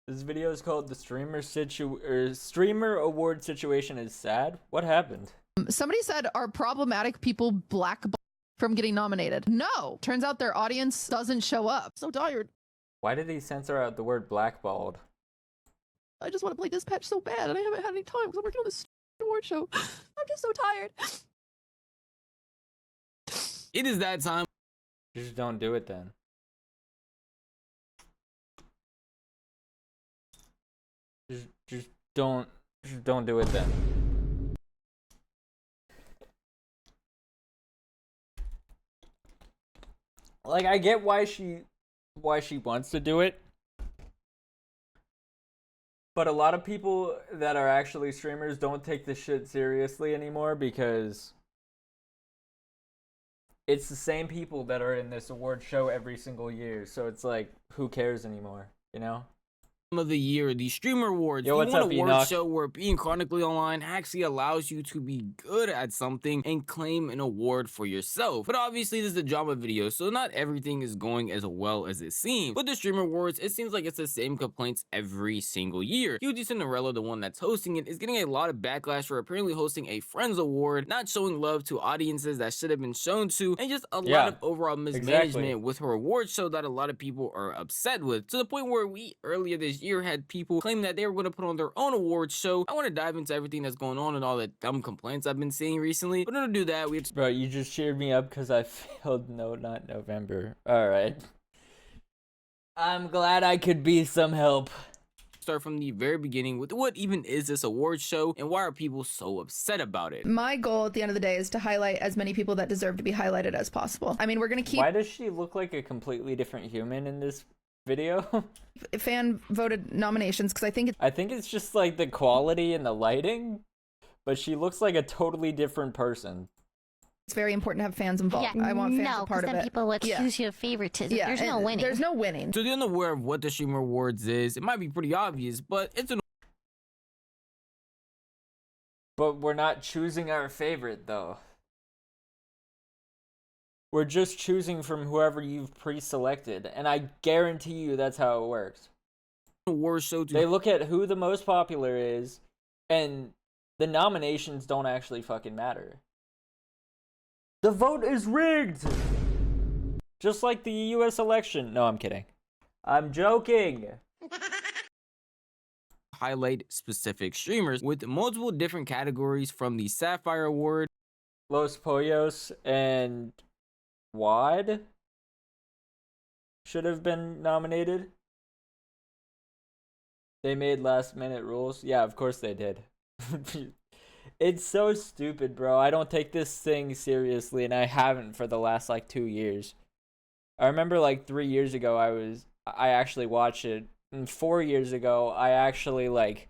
This video is called "The Streamer Award Situation is Sad." What happened? Somebody said, are problematic people blackballed from getting nominated? No. Turns out their audience doesn't show up. So tired. Why did he censor out the word blackballed? I just want to play Dispatch so bad, and I haven't had any time because I'm working on this award show. I'm just so tired. It is that time. Just don't do it then. Just don't do it then. Like, I get why she wants to do it, but a lot of people that are actually streamers don't take this shit seriously anymore because it's the same people that are in this award show every single year. So it's like, who cares anymore, you know? Of the year, the Streamer Awards. Yo, what's the up, one award Enoch? show where being chronically online actually allows you to be good at something and claim an award for yourself. But obviously, this is a drama video, so not everything is going as well as it seems. With the Streamer Awards, it seems like it's the same complaints every single year. QT Cinderella, the one that's hosting it, is getting a lot of backlash for apparently hosting a Friends Award, not showing love to audiences that should have been shown to, and just a lot of overall mismanagement with her award show that a lot of people are upset with, to the point where we earlier this year had people claim that they were going to put on their own awards show. I want to dive into everything that's going on and all the dumb complaints I've been seeing recently, but in order to do that, we have to... Bro, you just cheered me up because I failed No Not November. Alright. I'm glad I could be some help. Start from the very beginning with what even is this award show and why are people so upset about it? My goal at the end of the day is to highlight as many people that deserve to be highlighted as possible. I mean, we're going to keep... Why does she look like a completely different human in this video? fan voted nominations because I think it's just like the quality and the lighting, but she looks like a totally different person. It's very important to have fans involved. I want fans a part of it. Then people will accuse you of favoritism. There's no winning. There's no winning. So if you're unaware of what the Streamer Awards is, it might be pretty obvious, but it's an... But we're not choosing our favorite though. We're just choosing from whoever you've pre-selected, and I guarantee you that's how it works. Award show They look at who the most popular is, and the nominations don't actually fucking matter. The vote is rigged! Just like the US election. No, I'm kidding. I'm joking! highlight specific streamers with multiple different categories, from the Sapphire Award, Los Pollos, and Wad should have been nominated. They made last minute rules. Yeah, of course they did. It's so stupid, bro. I don't take this thing seriously, and I haven't for the last like 2 years. I remember like 3 years ago I actually watched it, and 4 years ago I actually like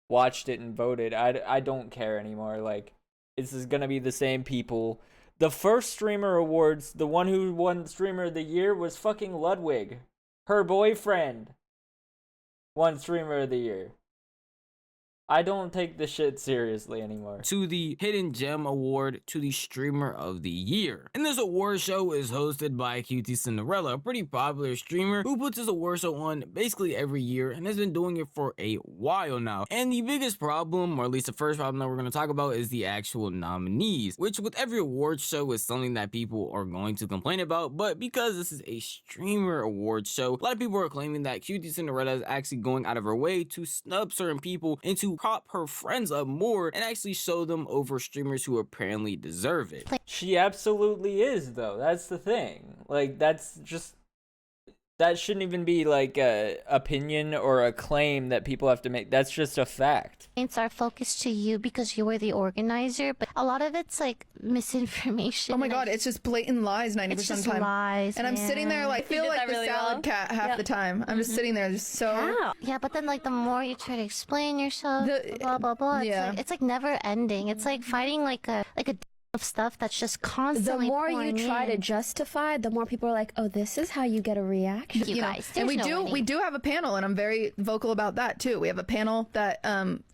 watched it and voted. I don't care anymore. Like, this is gonna be the same people. The first Streamer Awards, the one who won Streamer of the Year was fucking Ludwig. Her boyfriend won Streamer of the Year. I don't take this shit seriously anymore. To the Hidden Gem Award, to the Streamer of the Year. And this award show is hosted by QT Cinderella, a pretty popular streamer who puts this award show on basically every year and has been doing it for a while now. And the biggest problem, or at least the first problem that we're going to talk about, is the actual nominees, which with every award show is something that people are going to complain about. But because this is a streamer award show, a lot of people are claiming that QT Cinderella is actually going out of her way to snub certain people and to prop her friends up more and actually show them over streamers who apparently deserve it. She absolutely is, though. That's the thing. Like, that's just... That shouldn't even be like a opinion or a claim that people have to make. That's just a fact. It's our focus to you because you were the organizer, but a lot of it's like misinformation. Oh my god, it's just blatant lies 90% It's of just the time. lies, and I'm sitting there like, I feel like the salad cat half the time. I'm just sitting there just so... Yeah, but then like the more you try to explain yourself, blah blah blah, it's like never ending. It's like fighting like a of stuff that's just constantly. The more you try to in. justify, the more people are like, "Oh, this is how you get a reaction." You guys, and there's no we winning. do have a panel, and I'm very vocal about that too. We have a panel that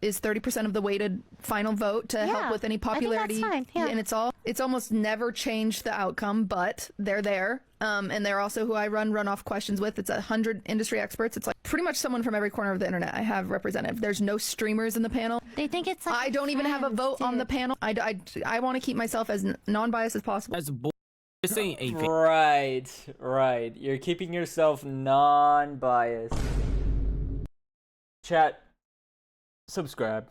is 30% of the weighted final vote to help with any popularity. I think that's fine. Yeah. And it's almost never changed the outcome, but they're there. And they're also who I run runoff questions with. It's 100 industry experts. It's like pretty much someone from every corner of the internet I have represented. There's no streamers in the panel. They think it's like I don't even have a vote on the panel. I want to keep myself as non-biased as possible. That's bull. This ain't a Right. You're keeping yourself non-biased. Chat, subscribe.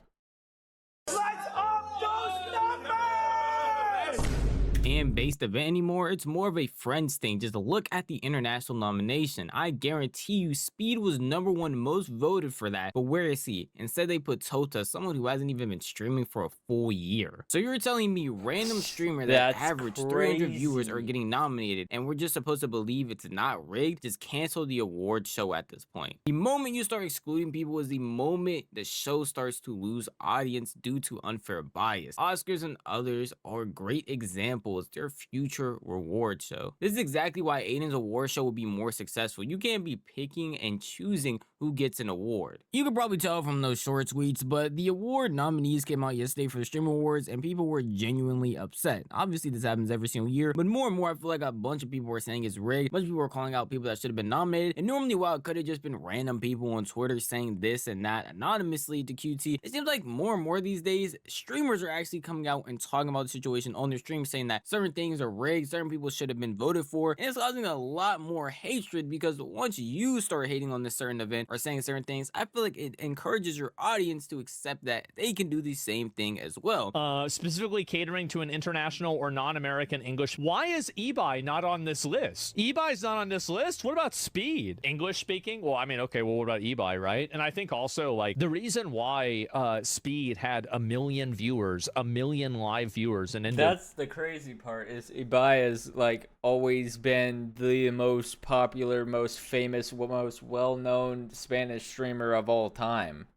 fan-based event anymore. It's more of a friends thing. Just look at the international nomination. I guarantee you Speed was #1 most voted for that, but where is he? Instead they put Tota, someone who hasn't even been streaming for a full year. So you're telling me random streamer that averaged 300 viewers are getting nominated, and we're just supposed to believe it's not rigged? Just cancel the award show at this point. The moment you start excluding people is the moment the show starts to lose audience due to unfair bias. Oscars and others are great examples. Their future reward show. This is exactly why Aiden's award show will be more successful. You can't be picking and choosing who gets an award. You can probably tell from those short tweets, but the award nominees came out yesterday for the Streamer Awards, and people were genuinely upset. Obviously, this happens every single year, but more and more, I feel like a bunch of people were saying it's rigged. A bunch of people were calling out people that should have been nominated, and normally, while it could have just been random people on Twitter saying this and that anonymously to QT, it seems like more and more these days, streamers are actually coming out and talking about the situation on their stream, saying that certain things are rigged, certain people should have been voted for, and it's causing a lot more hatred because once you start hating on this certain event or saying certain things, I feel like it encourages your audience to accept that they can do the same thing as well. Specifically catering to an international or non-American English. Why is eBay not on this list? eBay's not on this list? What about Speed? English speaking? Well, I mean, okay, well, what about eBay, right? And I think also, like, the reason why Speed had 1 million viewers, 1 million live viewers, and that's the crazy part, is Ibai has like always been the most popular, most famous, most well-known Spanish streamer of all time,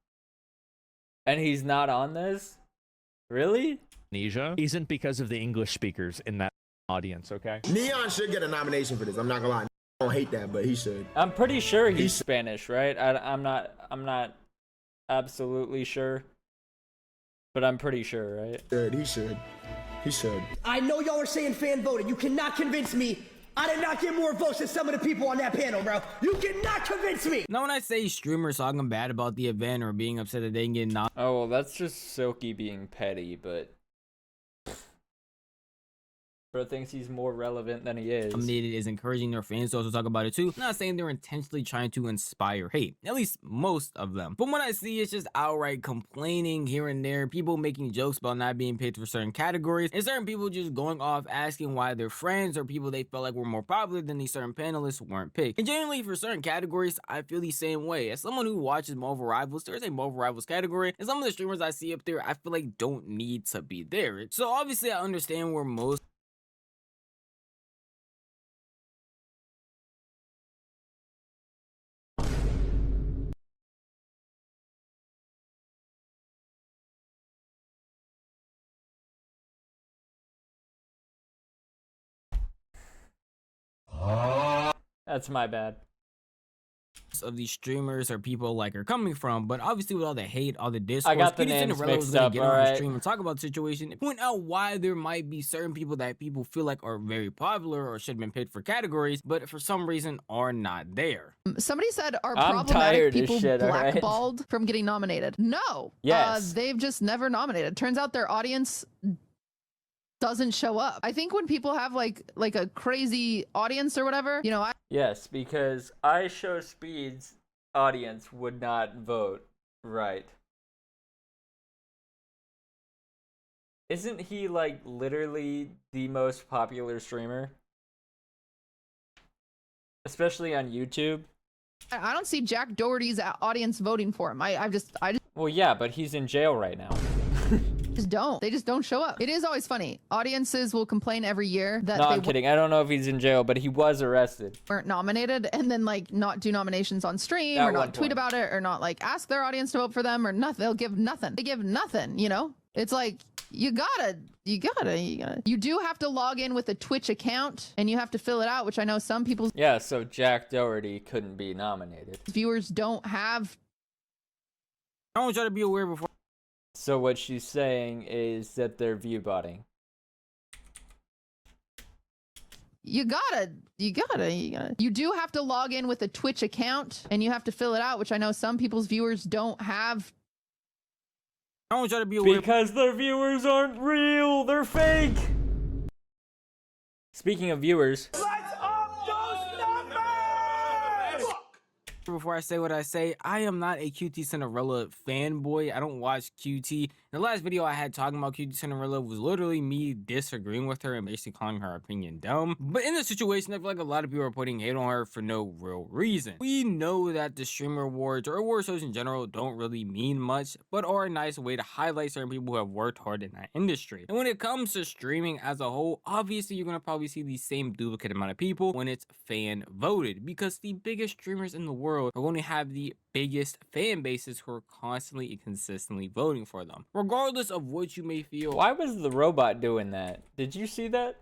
and he's not on this? Really? Indonesia isn't because of the English speakers in that audience. Okay, Neon should get a nomination for this. I'm not gonna lie, I don't hate that, but he should. I'm pretty sure he's Spanish, right? I'm not absolutely sure, but I'm pretty sure, right? He should. I know y'all are saying fan voted. You cannot convince me I did not get more votes than some of the people on that panel, bro. You cannot convince me. Now, when I say streamers talking bad about the event or being upset that they didn't get nominated, oh, well, that's just Silky being petty, but bro thinks he's more relevant than he is. Is encouraging their fans to also talk about it too. I'm not saying they're intentionally trying to inspire hate, at least most of them. But what I see is just outright complaining here and there, people making jokes about not being picked for certain categories, and certain people just going off asking why their friends or people they felt like were more popular than these certain panelists weren't picked. And generally for certain categories, I feel the same way. As someone who watches Marvel Rivals, there's a Marvel Rivals category, and some of the streamers I see up there, I feel like don't need to be there. So obviously I understand where most That's my bad. of these streamers or people like are coming from, but obviously with all the hate, all the discourse, I got the names mixed up, get on the stream and talk about the situation, point out why there might be certain people that people feel like are very popular or should have been picked for categories, but for some reason are not there. Somebody said, are I'm problematic people shit, blackballed from getting nominated? No. Yes. They've just never nominated. Turns out their audience doesn't show up. I think when people have like a crazy audience or whatever, you know, Yes, because I Show Speed's audience would not vote right. Isn't he like literally the most popular streamer? Especially on YouTube. I don't see Jack Doherty's audience voting for him. I just Well, yeah, but he's in jail right now. don't. They just don't show up. It is always funny. Audiences will complain every year that No, they I'm kidding. I don't know if he's in jail, but he was arrested. weren't nominated, and then like not do nominations on stream At or one not tweet point. about it or not like ask their audience to vote for them or nothing. They'll give nothing. They give nothing, you know? It's like you do have to log in with a Twitch account and you have to fill it out, which I know some people's Yeah, so Jack Doherty couldn't be nominated. viewers don't have. I want y'all to be aware before So what she's saying is that they're view botting. You do have to log in with a Twitch account and you have to fill it out, which I know some people's viewers don't have. I don't try to be a weird Because their viewers aren't real, they're fake. Speaking of viewers, before I say what I say, I am not a QT Cinderella fanboy. I don't watch QT. The last video I had talking about QT Cinderella was literally me disagreeing with her and basically calling her opinion dumb. But in this situation, I feel like a lot of people are putting hate on her for no real reason. We know that the streamer awards or award shows in general don't really mean much, but are a nice way to highlight certain people who have worked hard in that industry. And when it comes to streaming as a whole, obviously you're gonna probably see the same duplicate amount of people when it's fan voted, because the biggest streamers in the world are going to have the biggest fan bases who are constantly and consistently voting for them. Regardless of what you may feel. why was the robot doing that? Did you see that?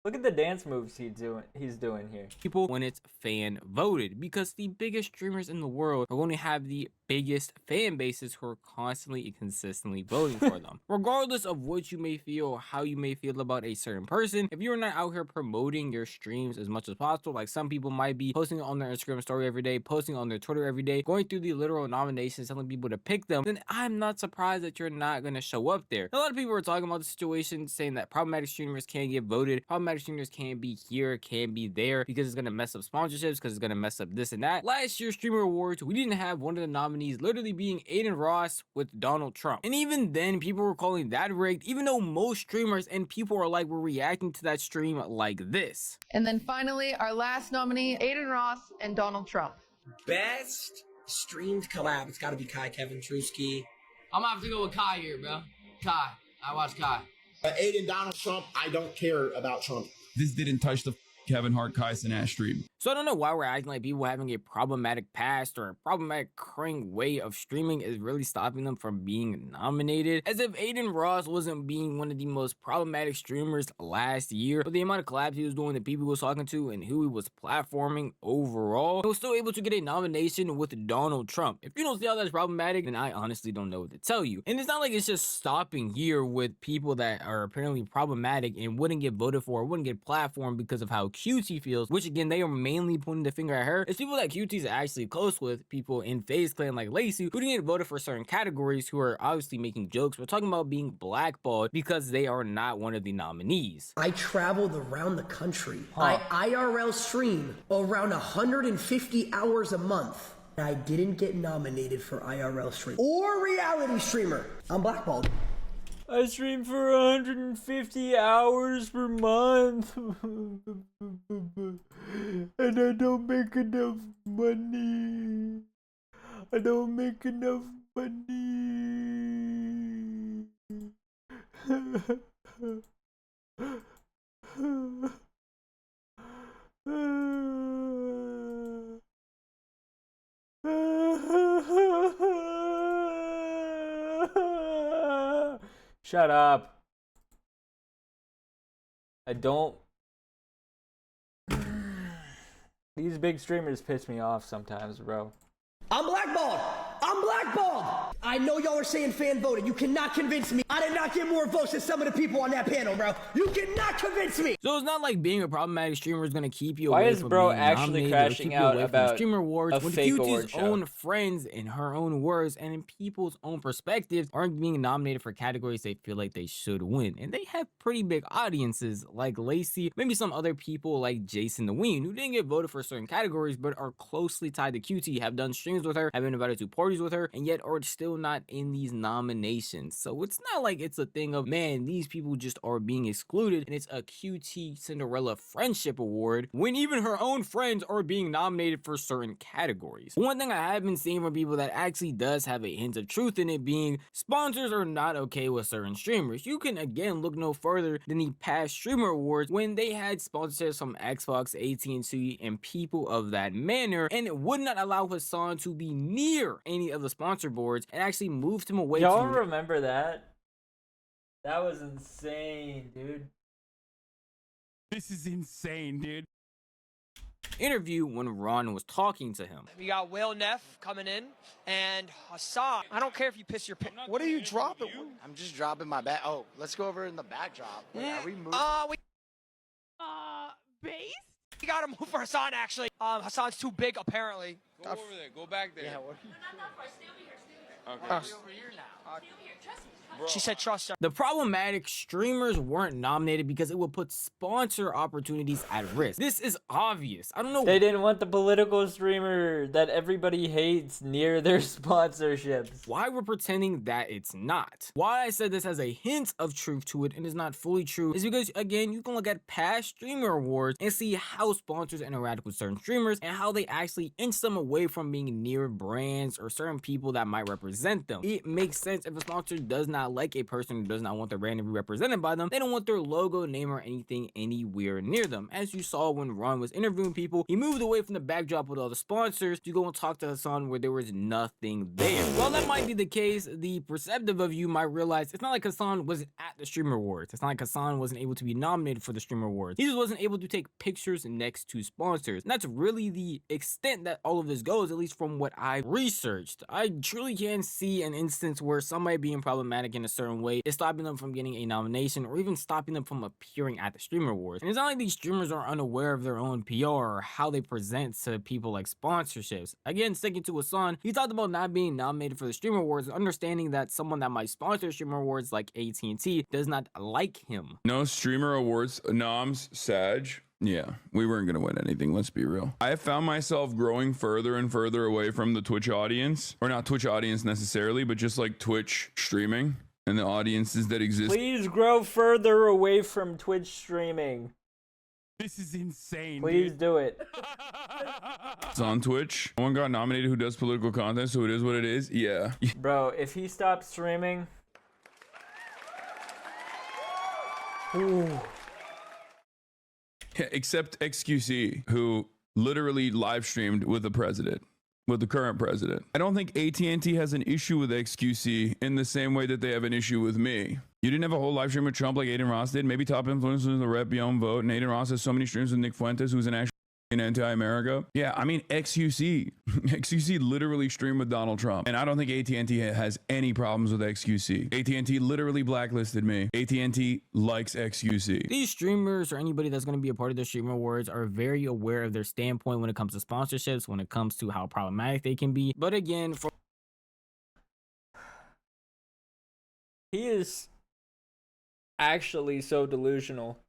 Look at the dance moves he's doing here. People when it's fan voted, because the biggest streamers in the world are going to have the biggest fan bases who are constantly and consistently voting for them. Regardless of what you may feel, how you may feel about a certain person, if you're not out here promoting your streams as much as possible, like some people might be posting on their Instagram story every day, posting on their Twitter every day, going through the literal nominations, telling people to pick them, then I'm not surprised that you're not going to show up there. A lot of people are talking about the situation, saying that problematic streamers can't get voted, problematic streamers can't be here, can't be there, because it's going to mess up sponsorships, because it's going to mess up this and that. Last year's Streamer Awards, we didn't have one of the nominees literally being Aiden Ross with Donald Trump. And even then, people were calling that rigged, even though most streamers and people are like, we're reacting to that stream like this. And then finally, our last nominee, Aiden Ross and Donald Trump. Best streamed collab. It's got to be Kai Kevin Trusky. I'm gonna have to go with Kai here, bro. Kai. I watch Kai. Aiden Donald Trump, I don't care about Trump. This didn't touch the Kevin Hart Kai Cenat stream. So I don't know why we're acting like people having a problematic past or a problematic current way of streaming is really stopping them from being nominated. As if Aiden Ross wasn't being one of the most problematic streamers last year, but the amount of collabs he was doing, the people he was talking to, and who he was platforming overall, he was still able to get a nomination with Donald Trump. If you don't see how that's problematic, then I honestly don't know what to tell you. And it's not like it's just stopping here with people that are apparently problematic and wouldn't get voted for or wouldn't get platformed because of how QT feels, which again, they are mainly pointing the finger at her. It's people that QT's actually close with, people in FaZe Clan like Lacey, who didn't get voted for certain categories, who are obviously making jokes. We're talking about being blackballed because they are not one of the nominees. I traveled around the country. I IRL stream around 150 hours a month. I didn't get nominated for IRL stream or reality streamer. I'm blackballed. I stream for 150 hours per month. And I don't make enough money. I don't make enough money. Shut up. I don't. These big streamers piss me off sometimes, bro. I'm blackballed. I'm blackballed. I know y'all are saying fan voted. You cannot convince me. I did not get more votes than some of the people on that panel, bro. You cannot convince me. So it's not like being a problematic streamer is gonna keep you Why away is from bro being actually nominated crashing or keep you out away from about streamer awards a when fake award QT's show? own friends, in her own words, and in people's own perspectives, aren't being nominated for categories they feel like they should win? And they have pretty big audiences like Lacey, maybe some other people like Jason the Ween, who didn't get voted for certain categories but are closely tied to QT, have done streams with her, have been invited to parties with her, and yet are still not in these nominations. So it's not like it's a thing of, man, these people just are being excluded and it's a QT Cinderella Friendship Award when even her own friends are being nominated for certain categories. One thing I have been seeing from people that actually does have a hint of truth in it being sponsors are not okay with certain streamers. You can again look no further than the past Streamer Awards when they had sponsorships from Xbox, AT&T, and people of that manner, and it would not allow Hassan to be near any of the sponsor boards and actually moved him away. Y'all remember that? That was insane, dude. This is insane, dude. interview when Ron was talking to him. We got Will Neff coming in and Hassan. I don't care if you piss your pants. What are you dropping? I'm just dropping my bag. Oh, let's go over in the backdrop. Wait, are we moving? Base? We gotta move for Hassan, actually. Hassan's too big, apparently. Go over there. Go back there. Yeah, what? Okay. She said trust her. The problematic streamers weren't nominated because it would put sponsor opportunities at risk. This is obvious. I don't know. They didn't want the political streamer that everybody hates near their sponsorships. Why we're pretending that it's not. Why I said this has a hint of truth to it and is not fully true is because, again, you can look at past streamer awards and see how sponsors interact with certain streamers and how they actually inch them away from being near brands or certain people that might represent them. It makes sense if a sponsor does not like a person who does not want their brand to be represented by them. They don't want their logo, name, or anything anywhere near them. As you saw when Ron was interviewing people, he moved away from the backdrop with all the sponsors to go and talk to Hassan where there was nothing there. While that might be the case, the perceptive of you might realize it's not like Hassan wasn't at the Streamer Awards. It's not like Hassan wasn't able to be nominated for the Streamer Awards. He just wasn't able to take pictures next to sponsors. And that's really the extent that all of this goes, at least from what I researched. I truly can't see an instance where somebody being problematic in a certain way is stopping them from getting a nomination or even stopping them from appearing at the Streamer Awards. And it's not like these streamers are unaware of their own PR or how they present to people like sponsorships. Again, sticking to Hassan, he talked about not being nominated for the Streamer Awards and understanding that someone that might sponsor Streamer Awards like AT&T does not like him. No Streamer Awards noms, Sag. Yeah, we weren't going to win anything, let's be real. I have found myself growing further and further away from the Twitch audience, or not Twitch audience necessarily, but just like Twitch streaming and the audiences that exist. Please grow further away from Twitch streaming. This is insane. Please do it. It's on Twitch. No one got nominated who does political content, so it is what it is. Yeah. Bro, if he stops streaming... Ooh. Yeah, except XQC, who literally live streamed with the president, with the current president. I don't think AT&T has an issue with XQC in the same way that they have an issue with me. You didn't have a whole live stream with Trump like Aiden Ross did. Maybe top influencers in the rep beyond vote. And Aiden Ross has so many streams with Nick Fuentes, who's an actual anti-America. Yeah, I mean, XQC. XQC literally streamed with Donald Trump. And I don't think AT&T has any problems with XQC. AT&T literally blacklisted me. AT&T likes XQC. These streamers or anybody that's going to be a part of the Streamer Awards are very aware of their standpoint when it comes to sponsorships, when it comes to how problematic they can be. But again, for he is actually so delusional.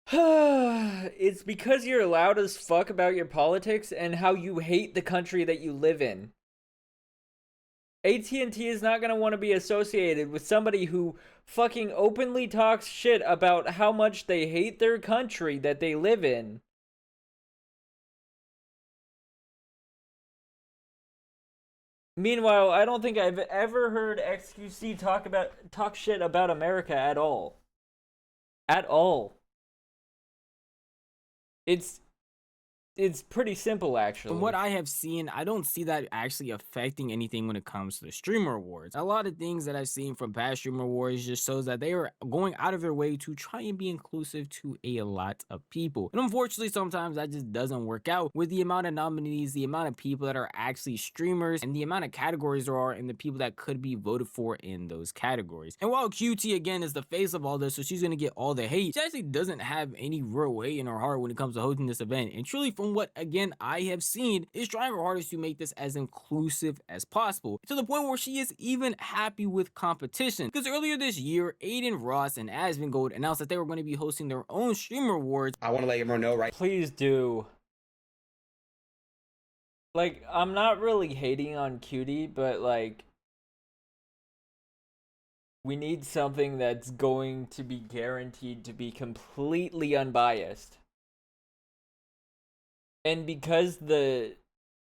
It's because you're loud as fuck about your politics and how you hate the country that you live in. AT&T is not going to want to be associated with somebody who fucking openly talks shit about how much they hate their country that they live in. Meanwhile, I don't think I've ever heard XQC talk shit about America at all. At all. It's pretty simple, actually. From what I have seen, I don't see that actually affecting anything when it comes to the Streamer Awards. A lot of things that I've seen from past Streamer Awards just shows that they are going out of their way to try and be inclusive to a lot of people. And unfortunately, sometimes that just doesn't work out with the amount of nominees, the amount of people that are actually streamers, and the amount of categories there are, and the people that could be voted for in those categories. And while QT, again, is the face of all this, so she's going to get all the hate, she actually doesn't have any real weight in her heart when it comes to hosting this event. And truly, from what, again, I have seen, is trying her hardest to make this as inclusive as possible, to the point where she is even happy with competition. Because earlier this year, Aiden Ross and Asmongold announced that they were going to be hosting their own Streamer Awards. I want to let everyone know, right? Please do. Like, I'm not really hating on Cutie, but like, we need something that's going to be guaranteed to be completely unbiased. And because the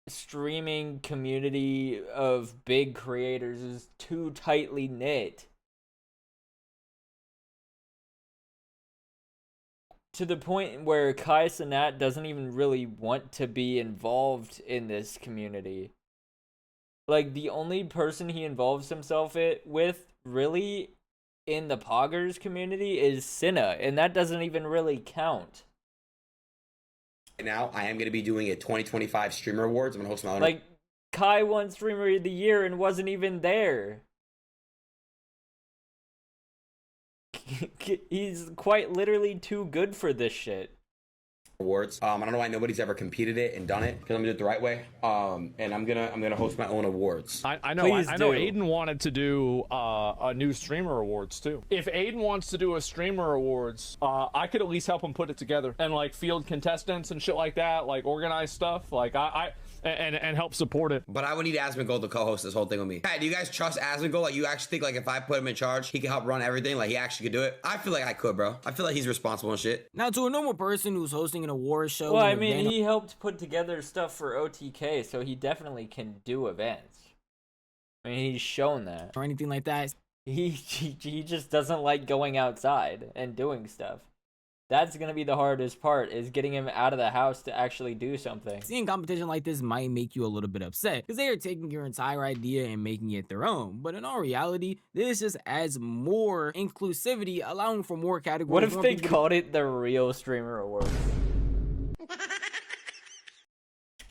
streaming community of big creators is too tightly knit, to the point where Kai Cenat doesn't even really want to be involved in this community. Like, the only person he involves himself with, really, in the Poggers community is Cinna, and that doesn't even really count. Right now, I am going to be doing a 2025 Streamer Awards. I'm going to host my own. Like, Kai won Streamer of the Year and wasn't even there. He's quite literally too good for this shit. Awards. I don't know why nobody's ever competed it and done it, because I'm gonna do it the right way. And I'm gonna host my own awards. I know Aiden wanted to do a new Streamer Awards too. If Aiden wants to do a Streamer Awards, I could at least help him put it together and like field contestants and shit like that, like organize stuff, like and help support it. But I would need Asmongold to co-host this whole thing with me. Hey, do you guys trust Asmongold? Like, you actually think like if I put him in charge, he can help run everything? Like, he actually could do it? I feel like I could, bro. I feel like he's responsible and shit. Now, to a normal person who's hosting an award show. Well, I mean, he helped put together stuff for OTK, so he definitely can do events. I mean, he's shown that. Or anything like that. He just doesn't like going outside and doing stuff. That's going to be the hardest part, is getting him out of the house to actually do something. Seeing competition like this might make you a little bit upset, because they are taking your entire idea and making it their own. But in all reality, this just adds more inclusivity, allowing for more categories. What if they called it the Real Streamer Awards?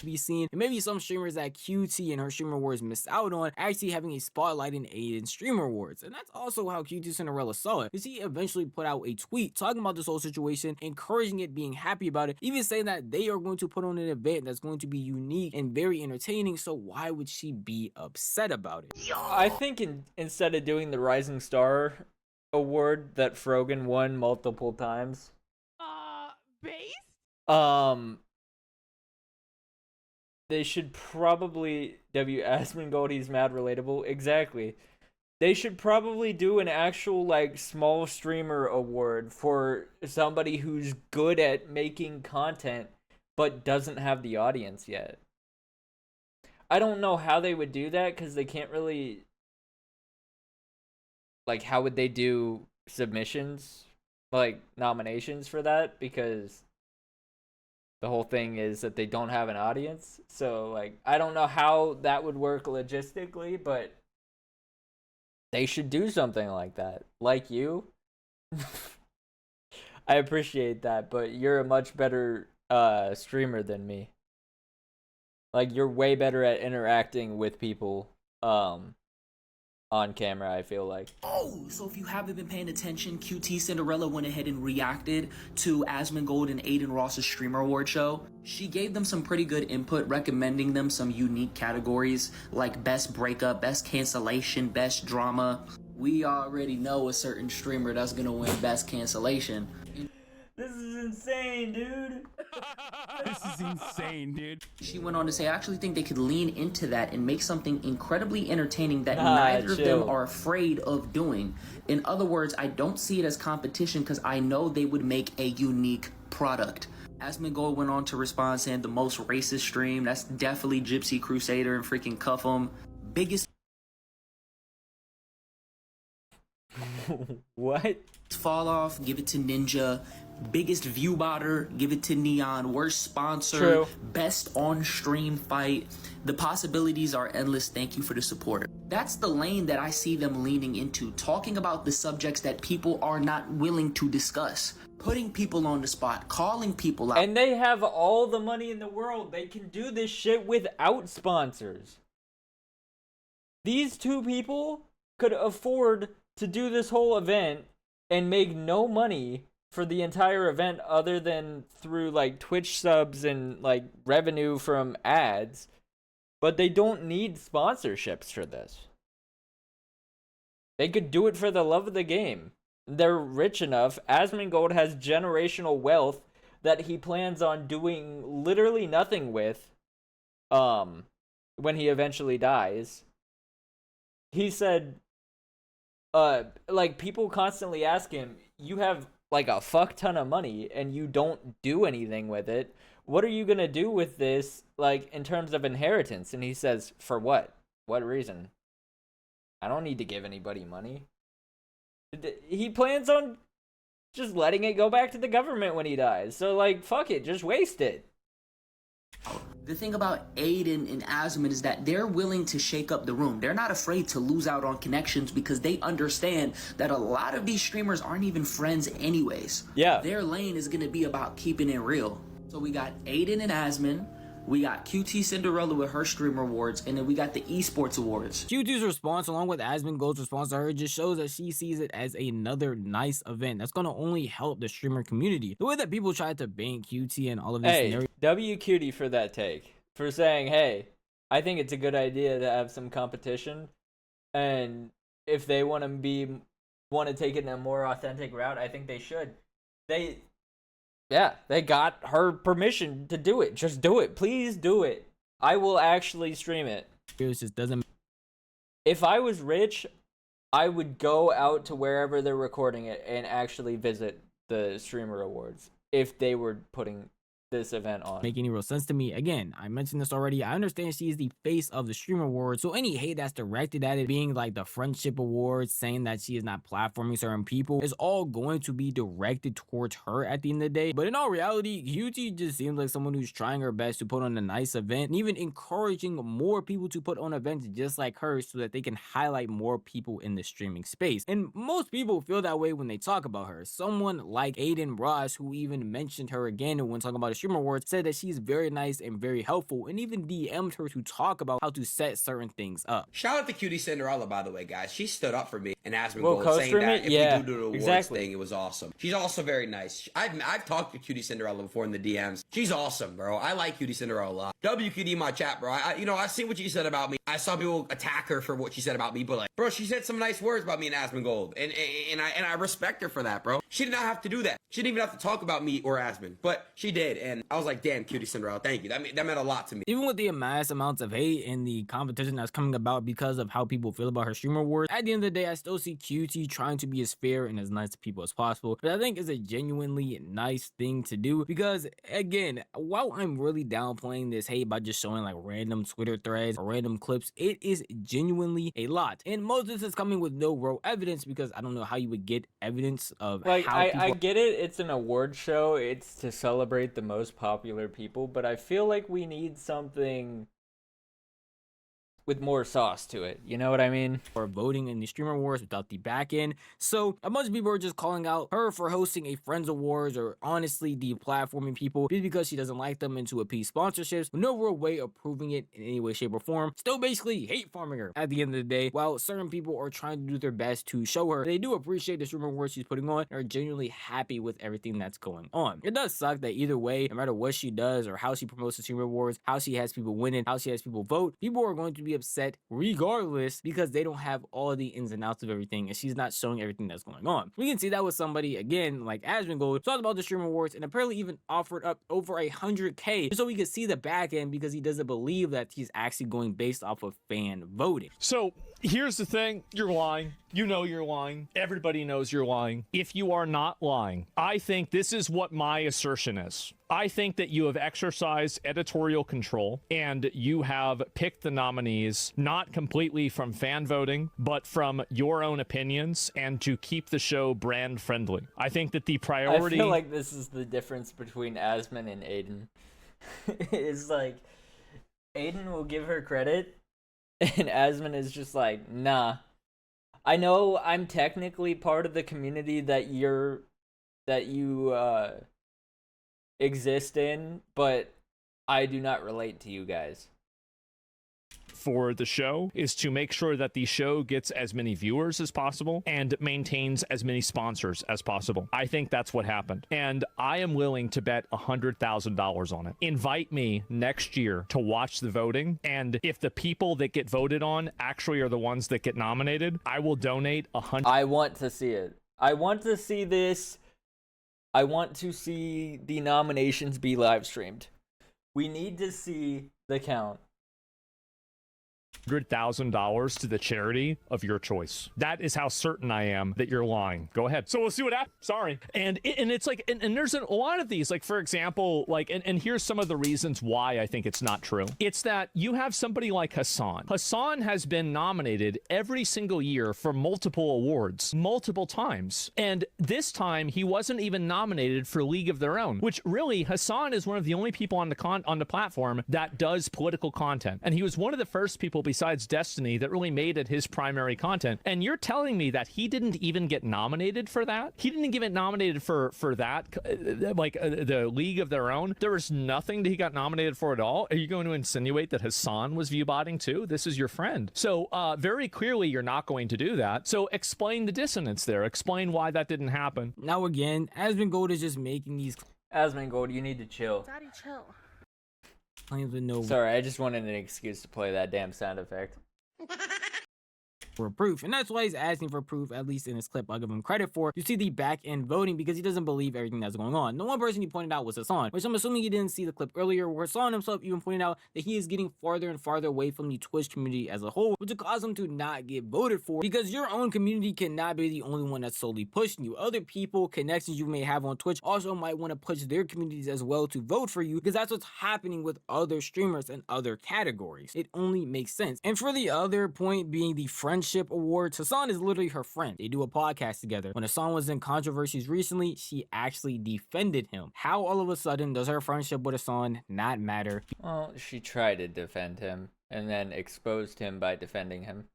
Be seen, and maybe some streamers that QT and her Streamer Awards missed out on actually having a spotlight in Aiden's Streamer Awards. And that's also how QT Cinderella saw it, because he eventually put out a tweet talking about this whole situation, encouraging it, being happy about it, even saying that they are going to put on an event that's going to be unique and very entertaining, so why would she be upset about it? I think instead of doing the Rising Star Award that Frogan won multiple times, they should probably, Asmongold, he's mad relatable. Exactly. They should probably do an actual, like, small streamer award for somebody who's good at making content but doesn't have the audience yet. I don't know how they would do that, because they can't really, like, how would they do submissions, like, nominations for that? Because the whole thing is that they don't have an audience. So, like, I don't know how that would work logistically, but they should do something like that. Like you. I appreciate that, but you're a much better streamer than me. Like, you're way better at interacting with people on camera, I feel like. Oh, so if you haven't been paying attention, QT Cinderella went ahead and reacted to Asmongold and Aiden Ross's Streamer Award show. She gave them some pretty good input, recommending them some unique categories like best breakup, best cancellation, best drama. We already know a certain streamer that's gonna win best cancellation. This is insane, dude. This is insane, dude. She went on to say, I actually think they could lean into that and make something incredibly entertaining that neither of them are afraid of doing. In other words, I don't see it as competition, because I know they would make a unique product. Asmongold went on to respond saying the most racist stream, that's definitely Gypsy Crusader and freaking Cuff 'em. Biggest what? Fall off, give it to Ninja. Biggest view botter, give it to Neon. Worst sponsor, True. Best on-stream fight. The possibilities are endless. Thank you for the support. That's the lane that I see them leaning into, talking about the subjects that people are not willing to discuss, putting people on the spot, calling people out. And they have all the money in the world. They can do this shit without sponsors. These two people could afford to do this whole event and make no money for the entire event other than through, like, Twitch subs and, like, revenue from ads. But they don't need sponsorships for this. They could do it for the love of the game. They're rich enough. Asmongold has generational wealth that he plans on doing literally nothing with when he eventually dies. He said, like, people constantly ask him, you have, like, a fuck ton of money and you don't do anything with it. What are you gonna do with this, like, in terms of inheritance? And he says, for what? What reason? I don't need to give anybody money. He plans on just letting it go back to the government when he dies. So, like, fuck it, just waste it. The thing about Aiden and Asmon is that they're willing to shake up the room. They're not afraid to lose out on connections, because they understand that a lot of these streamers aren't even friends anyways. Yeah. Their lane is going to be about keeping it real. So we got Aiden and Asmon. We got QT Cinderella with her streamer awards, and then we got the esports awards. QT's response, along with Asmongold's response to her, just shows that she sees it as another nice event that's going to only help the streamer community. The way that people tried to ban QT and all of this Hey, WQT for that take. For saying, hey, I think it's a good idea to have some competition, and if they want to take it in a more authentic route, I think they should. They got her permission to do it. Just do it. Please do it. I will actually stream it. It just doesn't. If I was rich, I would go out to wherever they're recording it and actually visit the streamer awards if they were putting this event on. Make any real sense to me. Again, I mentioned this already. I understand she is the face of the streamer awards, so any hate that's directed at it being like the friendship awards, saying that she is not platforming certain people, is all going to be directed towards her at the end of the day. But in all reality, QT just seems like someone who's trying her best to put on a nice event and even encouraging more people to put on events just like her so that they can highlight more people in the streaming space. And most people feel that way when they talk about her. Someone like Aiden Ross, who even mentioned her again when talking about the streamer awards, said that she's very nice and very helpful, and even DM'd her to talk about how to set certain things up. Shout out to QT Cinderella, by the way, guys. She stood up for me and Asmongold, Well, saying that if yeah, we do the awards exactly. thing, it was awesome. She's also very nice. I've talked to QT Cinderella before in the DMs. She's awesome, bro. I like QT Cinderella a lot. WQT my chat, bro. I see what you said about me. I saw people attack her for what she said about me, but like, bro, she said some nice words about me and Asmongold, and I respect her for that, bro. She did not have to do that. She didn't even have to talk about me or Asmon, but she did, and I was like, damn, QT Cinderella, thank you. That meant a lot to me. Even with the mass amounts of hate and the competition that's coming about because of how people feel about her streamer awards, at the end of the day, I still see QT trying to be as fair and as nice to people as possible, but I think it's a genuinely nice thing to do because, again, while I'm really downplaying this hate by just showing like random Twitter threads or random clips, it is genuinely a lot, and most of this is coming with no real evidence because I don't know how you would get evidence of like how I get it, it's an award show, it's to celebrate the most popular people, but I feel like we need something with more sauce to it, you know what I mean? Or voting in the streamer awards without the back end. So a bunch of people are just calling out her for hosting a Friends Awards, or honestly deplatforming people just because she doesn't like them, and to appease sponsorships with no real way of proving it in any way, shape, or form. Still basically hate farming her at the end of the day, while certain people are trying to do their best to show her they do appreciate the streamer awards she's putting on and are genuinely happy with everything that's going on. It does suck that either way, no matter what she does or how she promotes the streamer awards, how she has people winning, how she has people vote, people are going to be upset regardless because they don't have all the ins and outs of everything, and she's not showing everything that's going on. We can see that with somebody again like Asmongold talked about the streamer awards and apparently even offered up over 100K just so we could see the back end because he doesn't believe that he's actually going based off of fan voting. So here's the thing, you're lying. You know you're lying. Everybody knows you're lying. If you are not lying, I think this is what my assertion is. I think that you have exercised editorial control and you have picked the nominees not completely from fan voting, but from your own opinions and to keep the show brand friendly. I think that the priority... I feel like this is the difference between Asmon and Aiden. It's like, Aiden will give her credit and Asmon is just like, nah. I know I'm technically part of the community that you exist in, but I do not relate to you guys. For the show is to make sure that the show gets as many viewers as possible and maintains as many sponsors as possible. I think that's what happened, and I am willing to bet $100,000 on it. Invite me next year to watch the voting, and if the people that get voted on actually are the ones that get nominated, I will donate $100,000. I want to see it. I want to see this. I want to see the nominations be live streamed. We need to see the count. $100,000 to the charity of your choice. That is how certain I am that you're lying. Go ahead. So we'll see what happens. Sorry. And it's like, and there's a lot of these, like, for example, like, and here's some of the reasons why I think it's not true. It's that you have somebody like Hassan. Hassan has been nominated every single year for multiple awards, multiple times. And this time he wasn't even nominated for League of Their Own, which really, Hassan is one of the only people on the platform that does political content. And he was one of the first people besides Destiny that really made it his primary content. And you're telling me that he didn't even get nominated for that? He didn't get nominated for that, like the League of Their Own? There was nothing that he got nominated for at all? Are you going to insinuate that Hasan was viewbotting too? This is your friend. So very clearly you're not going to do that. So explain the dissonance there. Explain why that didn't happen. Now again, Asmongold is just making these Asmongold, you need to chill. Daddy, chill. claims with no Sorry, I just wanted an excuse to play that damn sound effect. for proof, and that's why he's asking for proof, at least in this clip I'll give him credit for. You see the back end voting because he doesn't believe everything that's going on. The one person he pointed out was Hasan, which I'm assuming you didn't see the clip earlier, where Hasan himself even pointed out that he is getting farther and farther away from the Twitch community as a whole, which would cause him to not get voted for, because your own community cannot be the only one that's solely pushing you. Other people, connections you may have on Twitch also might want to push their communities as well to vote for you, because that's what's happening with other streamers and other categories. It only makes sense. And for the other point being the friendship awards, Hasan is literally her friend. They do a podcast together. When Hasan was in controversies recently, she actually defended him. How all of a sudden does her friendship with Hasan not matter? Well, she tried to defend him and then exposed him by defending him.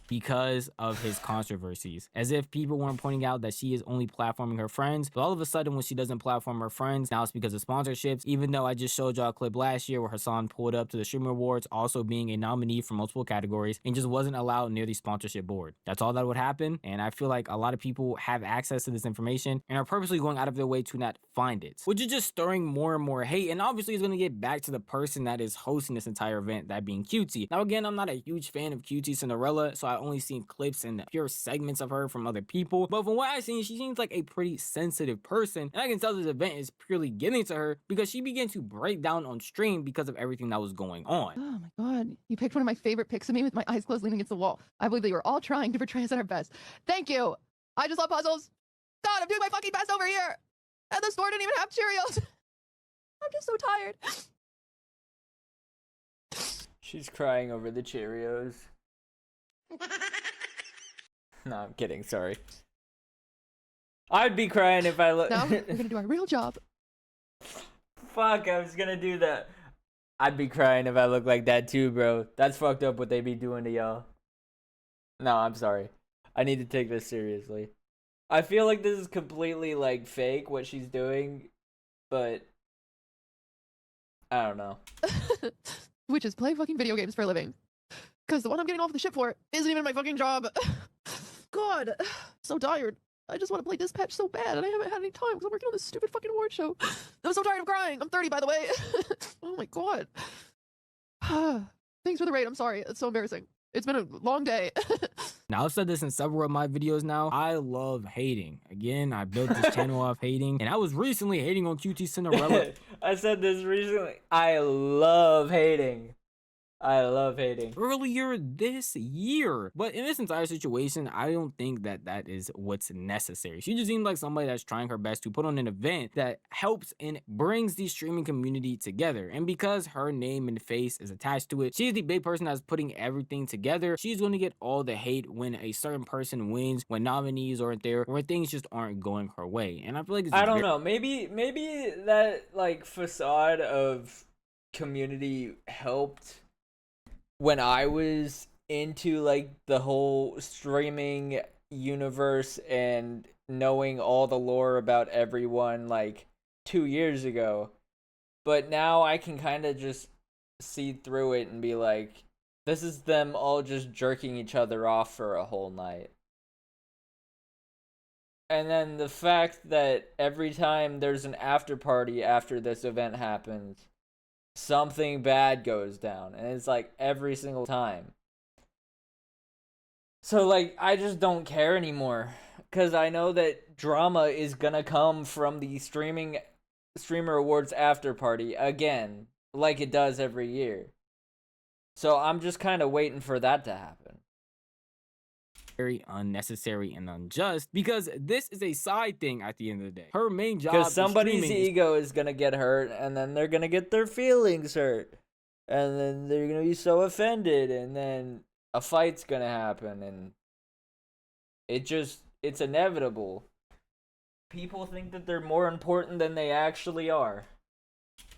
Because of his controversies, as if people weren't pointing out that she is only platforming her friends. But all of a sudden, when she doesn't platform her friends, now it's because of sponsorships. Even though I just showed y'all a clip last year where Hasan pulled up to the Streamer Awards, also being a nominee for multiple categories, and just wasn't allowed near the sponsorship board. That's all that would happen. And I feel like a lot of people have access to this information and are purposely going out of their way to not find it, which is just stirring more and more hate. And obviously, it's going to get back to the person that is hosting this entire event, that being Cutie. Now, again, I'm not a huge fan of Cutie Cinderella, so I only seen clips and pure segments of her from other people, but from what I've seen, she seems like a pretty sensitive person, and I can tell this event is purely getting to her because she began to break down on stream because of everything that was going on. Oh my god, you picked one of my favorite pics of me with my eyes closed leaning against the wall. I believe that you were all trying to portray us at our best. Thank you. I just love puzzles. God, I'm doing my fucking best over here, and the store didn't even have Cheerios. I'm just so tired. She's crying over the Cheerios. No, I'm kidding, sorry. I'd be crying if I look. Now we're gonna do our real job. Fuck, I was gonna do that. I'd be crying if I look like that too, bro. That's fucked up what they be doing to y'all. No, I'm sorry. I need to take this seriously. I feel like this is completely like fake what she's doing, but I don't know. Which is play fucking video games for a living. Because the one I'm getting off the ship for isn't even my fucking job. God, so tired. I just want to play Dispatch so bad, and I haven't had any time because I'm working on this stupid fucking award show. I'm so tired of crying. I'm 30, by the way. Oh my god. Thanks for the raid. I'm sorry. It's so embarrassing. It's been a long day. Now, I've said this in several of my videos now. I love hating. Again, I built this channel off hating, and I was recently hating on Cutie Cinderella. I said this recently. I love hating. I love hating. Earlier this year. But in this entire situation, I don't think that that is what's necessary. She just seemed like somebody that's trying her best to put on an event that helps and brings the streaming community together. And because her name and face is attached to it, she's the big person that's putting everything together. She's going to get all the hate when a certain person wins, when nominees aren't there, or when things just aren't going her way. And I feel like I don't know. Maybe that like facade of community helped when I was into like the whole streaming universe and knowing all the lore about everyone like 2 years ago. But now I can kind of just see through it and be like, this is them all just jerking each other off for a whole night. And then the fact that every time there's an after party after this event happens, something bad goes down, and it's like every single time. So like I just don't care anymore, because I know that drama is gonna come from the streamer awards after party again, like it does every year. So I'm just kind of waiting for that to happen. Very unnecessary and unjust, because this is a side thing at the end of the day. Her main job, because somebody's ego is gonna get hurt, and then they're gonna get their feelings hurt, and then they're gonna be so offended, and then a fight's gonna happen, and it's inevitable. People think that they're more important than they actually are.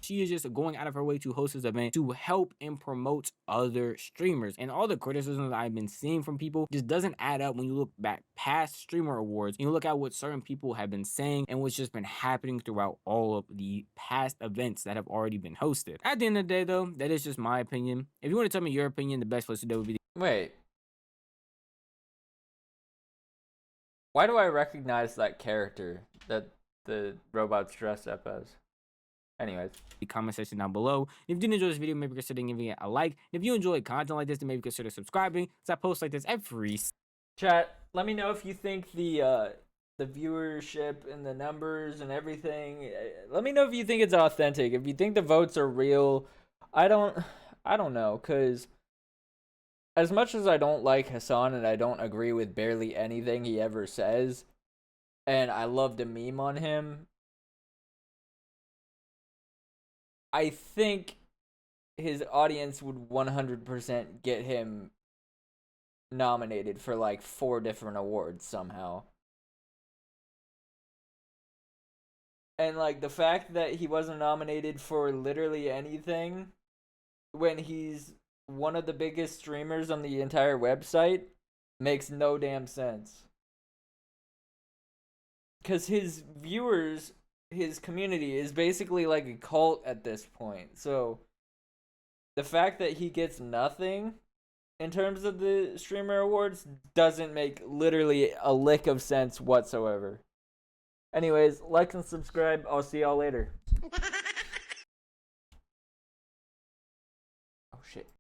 She is just going out of her way to host this event to help and promote other streamers. And all the criticism that I've been seeing from people just doesn't add up when you look back past streamer awards and you look at what certain people have been saying and what's just been happening throughout all of the past events that have already been hosted. At the end of the day though, that is just my opinion. If you want to tell me your opinion, the best place to do would be Wait. Why do I recognize that character that the robot's dressed up as? Anyways, the comment section down below. If you did enjoy this video, maybe consider giving it a like. If you enjoy content like this, then maybe consider subscribing, because I post like this every chat. Let me know if you think the viewership and the numbers and everything. Let me know if you think it's authentic. If you think the votes are real. I don't know, cause as much as I don't like Hasan and I don't agree with barely anything he ever says, and I love to meme on him, I think his audience would 100% get him nominated for like 4 different awards somehow. And like the fact that he wasn't nominated for literally anything when he's one of the biggest streamers on the entire website makes no damn sense. Because his viewers, his community is basically like a cult at this point. So the fact that he gets nothing in terms of the streamer awards doesn't make literally a lick of sense whatsoever. Anyways, like and subscribe. I'll see y'all later.